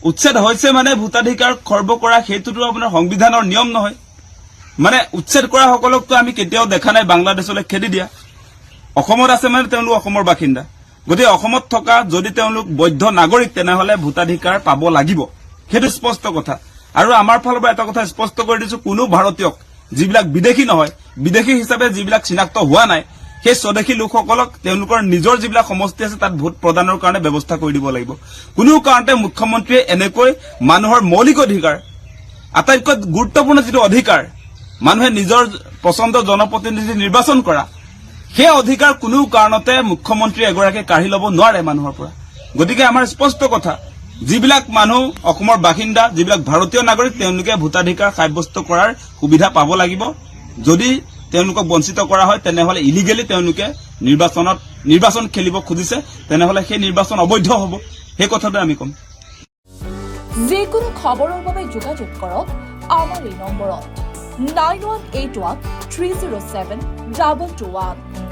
উচ্ছেদ হৈছে মানে ভোটাধিকাৰ খৰ্ব কৰা সেইটোতো আপোনাৰ সংবিধানৰ নিয়ম নহয় মানে উচ্ছেদ কৰা সকলকতো আমি কেতিয়াও দেখা নাই বাংলাদেশলৈ খেদি দিয়া অসমত আছে মানে তেওঁলোক অসমৰ বাসিন্দা গতিকে অসমত থকা যদি তেওঁলোক বৈধ নাগৰিক তেনেহলে ভোটাধিকাৰ পাব লাগিব সেইটো স্পষ্ট কথা আৰু আমাৰ ফালৰ পৰা এটা কথা স্পষ্ট কৰি দিছো কোনো ভাৰতীয়ক যিবিলাক বিদেশী নহয় বিদেশী হিচাপে যিবিলাক চিনাক্ত হোৱা নাই সেই স্বদেশী লোকসকলক তেওঁলোকৰ নিজৰ যিবিলাক সমষ্টি আছে তাত ভোট প্ৰদানৰ কাৰণে ব্যৱস্থা কৰি দিব লাগিব কোনো কাৰণতে মুখ্যমন্ত্ৰীয়ে এনেকৈ মানুহৰ মৌলিক অধিকাৰ আটাইতকৈ গুৰুত্বপূৰ্ণ যিটো অধিকাৰ মানুহে নিজৰ পছন্দৰ জনপ্ৰতিনিধি নিৰ্বাচন কৰা সেই অধিকাৰ কোনো কাৰণতে মুখ্যমন্ত্ৰী এগৰাকী কাঢ়ি ল'ব নোৱাৰে মানুহৰ পৰা গতিকে আমাৰ স্পষ্ট কথা যিবিলাক মানুহ অসমৰ বাসিন্দা যিবিলাক ভাৰতীয় নাগৰিক তেওঁলোকে ভোটাধিকাৰ সাব্যস্ত কৰাৰ সুবিধা পাব লাগিব যদি তেওঁলোকক বঞ্চিত কৰা হয় তেনেহলে ইলিগেলি তেওঁলোকে নিৰ্বাচন খেলিব খুজিছে তেনেহলে সেই নিৰ্বাচন অবৈধ হ'ব সেই কথাটো আমি কম যিকোনো খবৰৰ বাবে যোগাযোগ কৰক আমাৰ এই নম্বৰত 9181 307 221